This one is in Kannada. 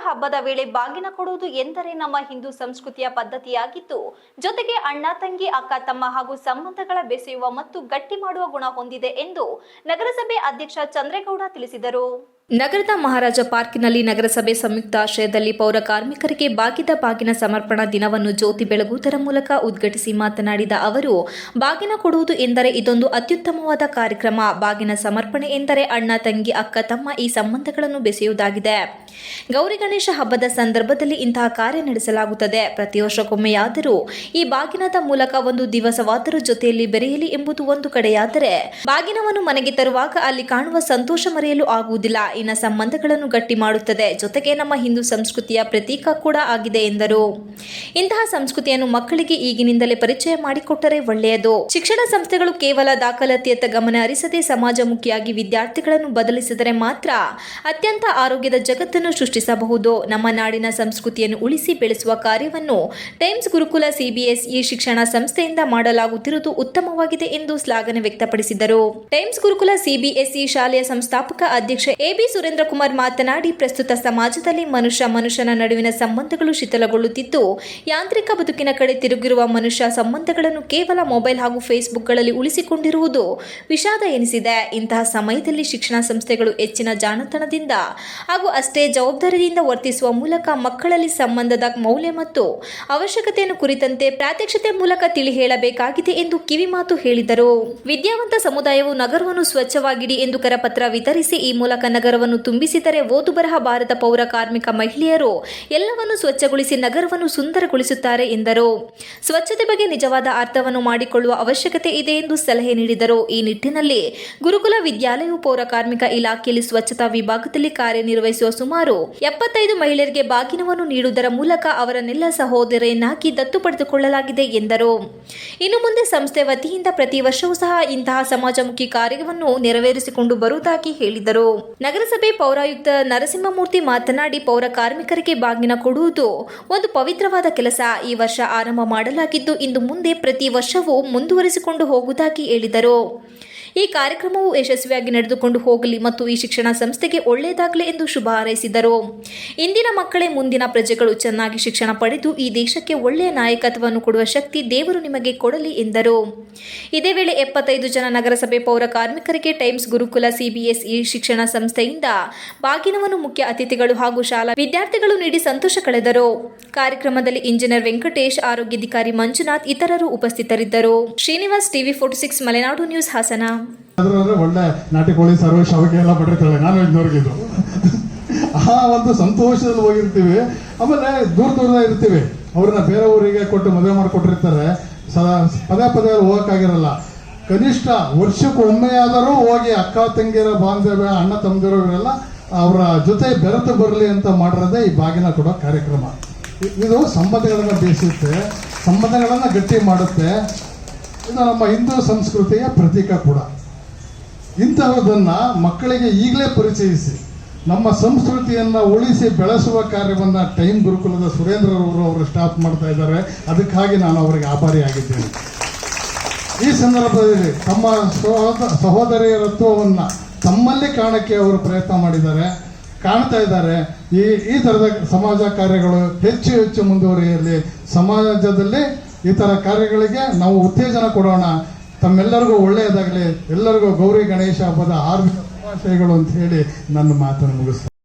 ಹಬ್ಬದ ವೇಳೆ ಬಾಗಿನ ಕೊಡುವುದು ಎಂದರೆ ನಮ್ಮ ಹಿಂದೂ ಸಂಸ್ಕೃತಿಯ ಪದ್ಧತಿಯಾಗಿದ್ದು, ಜೊತೆಗೆ ಅಣ್ಣ ತಂಗಿ ಅಕ್ಕ ತಮ್ಮ ಹಾಗೂ ಸಂಬಂಧಗಳ ಬೆಸೆಯುವ ಮತ್ತು ಗಟ್ಟಿ ಮಾಡುವ ಗುಣ ಹೊಂದಿದೆ ಎಂದು ನಗರಸಭೆ ಅಧ್ಯಕ್ಷ ಚಂದ್ರೇಗೌಡ ತಿಳಿಸಿದರು. ನಗರದ ಮಹಾರಾಜ ಪಾರ್ಕಿನಲ್ಲಿ ನಗರಸಭೆ ಸಂಯುಕ್ತ ಆಶ್ರಯದಲ್ಲಿ ಪೌರ ಕಾರ್ಮಿಕರಿಗೆ ಬಾಗಿನ ಸಮರ್ಪಣಾ ದಿನವನ್ನು ಜ್ಯೋತಿ ಬೆಳಗುವುದರ ಮೂಲಕ ಉದ್ಘಾಟಿಸಿ ಮಾತನಾಡಿದ ಅವರು, ಬಾಗಿನ ಕೊಡುವುದು ಎಂದರೆ ಇದೊಂದು ಅತ್ಯುತ್ತಮವಾದ ಕಾರ್ಯಕ್ರಮ. ಬಾಗಿನ ಸಮರ್ಪಣೆ ಎಂದರೆ ಅಣ್ಣ ತಂಗಿ ಅಕ್ಕ ತಮ್ಮ ಈ ಸಂಬಂಧಗಳನ್ನು ಬೆಸೆಯುವುದಾಗಿದೆ. ಗೌರಿ ಗಣೇಶ ಹಬ್ಬದ ಸಂದರ್ಭದಲ್ಲಿ ಇಂತಹ ಕಾರ್ಯ ನಡೆಸಲಾಗುತ್ತದೆ. ಪ್ರತಿ ವರ್ಷಕ್ಕೊಮ್ಮೆಯಾದರೂ ಈ ಬಾಗಿನದ ಮೂಲಕ ಒಂದು ದಿವಸವಾದರೂ ಜೊತೆಯಲ್ಲಿ ಬೆರೆಯಲಿ ಎಂಬುದು ಒಂದು ಕಡೆಯಾದರೆ, ಬಾಗಿನವನ್ನು ಮನೆಗೆ ತರುವಾಗ ಅಲ್ಲಿ ಕಾಣುವ ಸಂತೋಷ ಮರೆಯಲು ಆಗುವುದಿಲ್ಲ. ಇನ್ನ ಸಂಬಂಧಗಳನ್ನು ಗಟ್ಟಿ ಮಾಡುತ್ತದೆ. ಜೊತೆಗೆ ನಮ್ಮ ಹಿಂದೂ ಸಂಸ್ಕೃತಿಯ ಪ್ರತೀಕ ಕೂಡ ಆಗಿದೆ ಎಂದರು. ಇಂತಹ ಸಂಸ್ಕೃತಿಯನ್ನು ಮಕ್ಕಳಿಗೆ ಈಗಿನಿಂದಲೇ ಪರಿಚಯ ಮಾಡಿಕೊಟ್ಟರೆ ಒಳ್ಳೆಯದು. ಶಿಕ್ಷಣ ಸಂಸ್ಥೆಗಳು ಕೇವಲ ದಾಖಲಾತಿಯತ್ತ ಗಮನ ಹರಿಸದೆ ಸಮಾಜಮುಖಿಯಾಗಿ ವಿದ್ಯಾರ್ಥಿಗಳನ್ನು ಬದಲಿಸಿದರೆ ಮಾತ್ರ ಅತ್ಯಂತ ಆರೋಗ್ಯದ ಜಗತ್ತನ್ನು ಸೃಷ್ಟಿಸಬಹುದು. ನಮ್ಮ ನಾಡಿನ ಸಂಸ್ಕೃತಿಯನ್ನು ಉಳಿಸಿ ಬೆಳೆಸುವ ಕಾರ್ಯವನ್ನು ಟೈಮ್ಸ್ ಗುರುಕುಲ ಸಿಬಿಎಸ್ಇ ಶಿಕ್ಷಣ ಸಂಸ್ಥೆಯಿಂದ ಮಾಡಲಾಗುತ್ತಿರುವುದು ಉತ್ತಮವಾಗಿದೆ ಎಂದು ಶ್ಲಾಘನೆ ವ್ಯಕ್ತಪಡಿಸಿದರು. ಟೈಮ್ಸ್ ಗುರುಕುಲ ಸಿಬಿಎಸ್ಇ ಶಾಲೆಯ ಸಂಸ್ಥಾಪಕ ಅಧ್ಯಕ್ಷ ಎಬಿ ಸುರೇಂದ್ರ ಕುಮಾರ್ ಮಾತನಾಡಿ, ಪ್ರಸ್ತುತ ಸಮಾಜದಲ್ಲಿ ಮನುಷ್ಯನ ನಡುವಿನ ಸಂಬಂಧಗಳು ಶಿಥಿಲಗೊಳ್ಳುತ್ತಿದ್ದು, ಯಾಂತ್ರಿಕ ಬದುಕಿನ ಕಡೆ ತಿರುಗಿರುವ ಮನುಷ್ಯ ಸಂಬಂಧಗಳನ್ನು ಕೇವಲ ಮೊಬೈಲ್ ಹಾಗೂ ಫೇಸ್ಬುಕ್ಗಳಲ್ಲಿ ಉಳಿಸಿಕೊಂಡಿರುವುದು ವಿಷಾದ ಎನಿಸಿದೆ. ಇಂತಹ ಸಮಯದಲ್ಲಿ ಶಿಕ್ಷಣ ಸಂಸ್ಥೆಗಳು ಹೆಚ್ಚಿನ ಜಾಣತನದಿಂದ ಹಾಗೂ ಅಷ್ಟೇ ಜವಾಬ್ದಾರಿಯಿಂದ ವರ್ತಿಸುವ ಮೂಲಕ ಮಕ್ಕಳಲ್ಲಿ ಸಂಬಂಧದ ಮೌಲ್ಯ ಮತ್ತು ಅವಶ್ಯಕತೆಯನ್ನು ಕುರಿತಂತೆ ಪ್ರಾತ್ಯಕ್ಷಿತೆ ಮೂಲಕ ತಿಳಿ ಹೇಳಬೇಕಾಗಿದೆ ಎಂದು ಕಿವಿಮಾತು ಹೇಳಿದರು. ವಿದ್ಯಾವಂತ ಸಮುದಾಯವು ನಗರವನ್ನು ಸ್ವಚ್ಛವಾಗಿಡಿ ಎಂದು ಕರಪತ್ರ ವಿತರಿಸಿ ಈ ಮೂಲಕ ನಗರವನ್ನು ತುಂಬಿಸಿದರೆ ಓದು ಬರಹ ಬಾರದ ಪೌರ ಕಾರ್ಮಿಕ ಮಹಿಳೆಯರು ಎಲ್ಲವನ್ನು ಸ್ವಚ್ಛಗೊಳಿಸಿ ನಗರವನ್ನು ಸುಂದರಗೊಳಿಸುತ್ತಾರೆ ಎಂದರು. ಸ್ವಚ್ಛತೆ ಬಗ್ಗೆ ನಿಜವಾದ ಅರ್ಥವನ್ನು ಮಾಡಿಕೊಳ್ಳುವ ಅವಶ್ಯಕತೆ ಇದೆ ಎಂದು ಸಲಹೆ ನೀಡಿದರು. ಈ ನಿಟ್ಟಿನಲ್ಲಿ ಗುರುಕುಲ ವಿದ್ಯಾಲಯವು ಪೌರ ಕಾರ್ಮಿಕ ಇಲಾಖೆಯಲ್ಲಿ ಸ್ವಚ್ಛತಾ ವಿಭಾಗದಲ್ಲಿ ಕಾರ್ಯನಿರ್ವಹಿಸುವ ಸುಮಾರು 75 ಮಹಿಳೆಯರಿಗೆ ಬಾಗಿನವನ್ನು ನೀಡುವುದರ ಮೂಲಕ ಅವರನ್ನೆಲ್ಲ ಸಹೋದರಿಯನ್ನಾಗಿ ದತ್ತು ಪಡೆದುಕೊಳ್ಳಲಾಗಿದೆ ಎಂದರು. ಇನ್ನು ಮುಂದೆ ಸಂಸ್ಥೆ ವತಿಯಿಂದ ಪ್ರತಿ ವರ್ಷವೂ ಸಹ ಇಂತಹ ಸಮಾಜಮುಖಿ ಕಾರ್ಯವನ್ನು ನೆರವೇರಿಸಿಕೊಂಡು ಬರುವುದಾಗಿ ಹೇಳಿದರು. ನಗರಸಭೆ ಪೌರಾಯುಕ್ತ ನರಸಿಂಹಮೂರ್ತಿ ಮಾತನಾಡಿ, ಪೌರ ಕಾರ್ಮಿಕರಿಗೆ ಬಾಗಿನ ಕೊಡುವುದು ಒಂದು ಪವಿತ್ರವಾದ ಕೆಲಸ. ಈ ವರ್ಷ ಆರಂಭ ಮಾಡಲಾಗಿದ್ದು, ಇನ್ನು ಮುಂದೆ ಪ್ರತಿ ವರ್ಷವೂ ಮುಂದುವರಿಸಿಕೊಂಡು ಹೋಗುವುದಾಗಿ ಹೇಳಿದರು. ಈ ಕಾರ್ಯಕ್ರಮವು ಯಶಸ್ವಿಯಾಗಿ ನಡೆದುಕೊಂಡು ಹೋಗಲಿ ಮತ್ತು ಈ ಶಿಕ್ಷಣ ಸಂಸ್ಥೆಗೆ ಒಳ್ಳೆಯದಾಗಲಿ ಎಂದು ಶುಭ ಹಾರೈಸಿದರು. ಇಂದಿನ ಮಕ್ಕಳೇ ಮುಂದಿನ ಪ್ರಜೆಗಳು. ಚೆನ್ನಾಗಿ ಶಿಕ್ಷಣ ಪಡೆದು ಈ ದೇಶಕ್ಕೆ ಒಳ್ಳೆಯ ನಾಯಕತ್ವವನ್ನು ಕೊಡುವ ಶಕ್ತಿ ದೇವರು ನಿಮಗೆ ಕೊಡಲಿ ಎಂದರು. ಇದೇ ವೇಳೆ 75 ಜನ ನಗರಸಭೆ ಪೌರ ಕಾರ್ಮಿಕರಿಗೆ ಟೈಮ್ಸ್ ಗುರುಕುಲ ಸಿಬಿಎಸ್ಇ ಶಿಕ್ಷಣ ಸಂಸ್ಥೆಯಿಂದ ಬಾಗಿನವನ್ನು ಮುಖ್ಯ ಅತಿಥಿಗಳು ಹಾಗೂ ಶಾಲಾ ವಿದ್ಯಾರ್ಥಿಗಳು ನೀಡಿ ಸಂತೋಷ ಕಳೆದರು. ಕಾರ್ಯಕ್ರಮದಲ್ಲಿ ಇಂಜಿನಿಯರ್ ವೆಂಕಟೇಶ್, ಆರೋಗ್ಯಾಧಿಕಾರಿ ಮಂಜುನಾಥ್ ಇತರರು ಉಪಸ್ಥಿತರಿದ್ದರು. Srinivas, TV 46 Malenadu news, Hassan. ಒಳ್ಳೆ ನಾಟಿ ಕೋಳಿ ಸರ್ವ ಶಾವಿಗೆ ಎಲ್ಲ ಪಟ್ಟಿರ್ತಾಳೆ, ನಾನ್ ವೆಜ್ನವ್ರಿಗಿದ್ದು ಆ ಒಂದು ಸಂತೋಷದಲ್ಲಿ ಹೋಗಿರ್ತೀವಿ. ಆಮೇಲೆ ದೂರ ಇರ್ತೀವಿ, ಅವ್ರನ್ನ ಬೇರೆ ಊರಿಗೆ ಕೊಟ್ಟು ಮದುವೆ ಮಾಡಿಕೊಟ್ಟಿರ್ತಾರೆ. ಪದೇ ಹೋಗಕ್ಕಾಗಿರಲ್ಲ. ಕನಿಷ್ಠ ವರ್ಷಕ್ಕೊಮ್ಮೆಯಾದರೂ ಹೋಗಿ ಅಕ್ಕ ತಂಗಿಯರ ಬಾಂಧವ್ಯ, ಅಣ್ಣ ತಮ್ಮದಿರೋರೆಲ್ಲ ಅವರ ಜೊತೆ ಬೆರೆತು ಬರಲಿ ಅಂತ ಮಾಡಿರೋದೇ ಈ ಬಾಗಿನ ಕೊಡೋ ಕಾರ್ಯಕ್ರಮ. ಇದು ಸಂಬಂಧಗಳನ್ನು ಬೇಯಿಸುತ್ತೆ, ಸಂಬಂಧಗಳನ್ನು ಗಟ್ಟಿ ಮಾಡುತ್ತೆ. ಇದು ನಮ್ಮ ಹಿಂದೂ ಸಂಸ್ಕೃತಿಯ ಪ್ರತೀಕ ಕೂಡ. ಇಂತಹದನ್ನ ಮಕ್ಕಳಿಗೆ ಈಗಲೇ ಪರಿಚಯಿಸಿ ನಮ್ಮ ಸಂಸ್ಕೃತಿಯನ್ನು ಉಳಿಸಿ ಬೆಳೆಸುವ ಕಾರ್ಯವನ್ನು ಟೈಮ್ ಗುರುಕುಲದ ಸುರೇಂದ್ರ ಅವರು ಸ್ಟಾಪ್ ಮಾಡ್ತಾ ಇದ್ದಾರೆ. ಅದಕ್ಕಾಗಿ ನಾನು ಅವರಿಗೆ ಆಭಾರಿಯಾಗಿದ್ದೇನೆ. ಈ ಸಂದರ್ಭದಲ್ಲಿ ತಮ್ಮ ಸಹೋದರಿಯರತ್ವವನ್ನು ತಮ್ಮಲ್ಲಿ ಕಾಣಕ್ಕೆ ಅವರು ಪ್ರಯತ್ನ ಮಾಡಿದ್ದಾರೆ, ಕಾಣ್ತಾ ಇದ್ದಾರೆ. ಈ ಥರದ ಸಮಾಜ ಕಾರ್ಯಗಳು ಹೆಚ್ಚು ಮುಂದುವರಿಯಲಿ. ಸಮಾಜದಲ್ಲಿ ಈ ಥರ ಕಾರ್ಯಗಳಿಗೆ ನಾವು ಉತ್ತೇಜನ ಕೊಡೋಣ. ತಮ್ಮೆಲ್ಲರಿಗೂ ಒಳ್ಳೆಯದಾಗಲಿ. ಎಲ್ಲರಿಗೂ ಗೌರಿ ಗಣೇಶ ಹಬ್ಬದ ಹಾರ್ದಿಕ ಶುಭಾಶಯಗಳು ಅಂತ ಹೇಳಿ ನನ್ನ ಮಾತನ್ನು ಮುಗಿಸ್ತೀನಿ.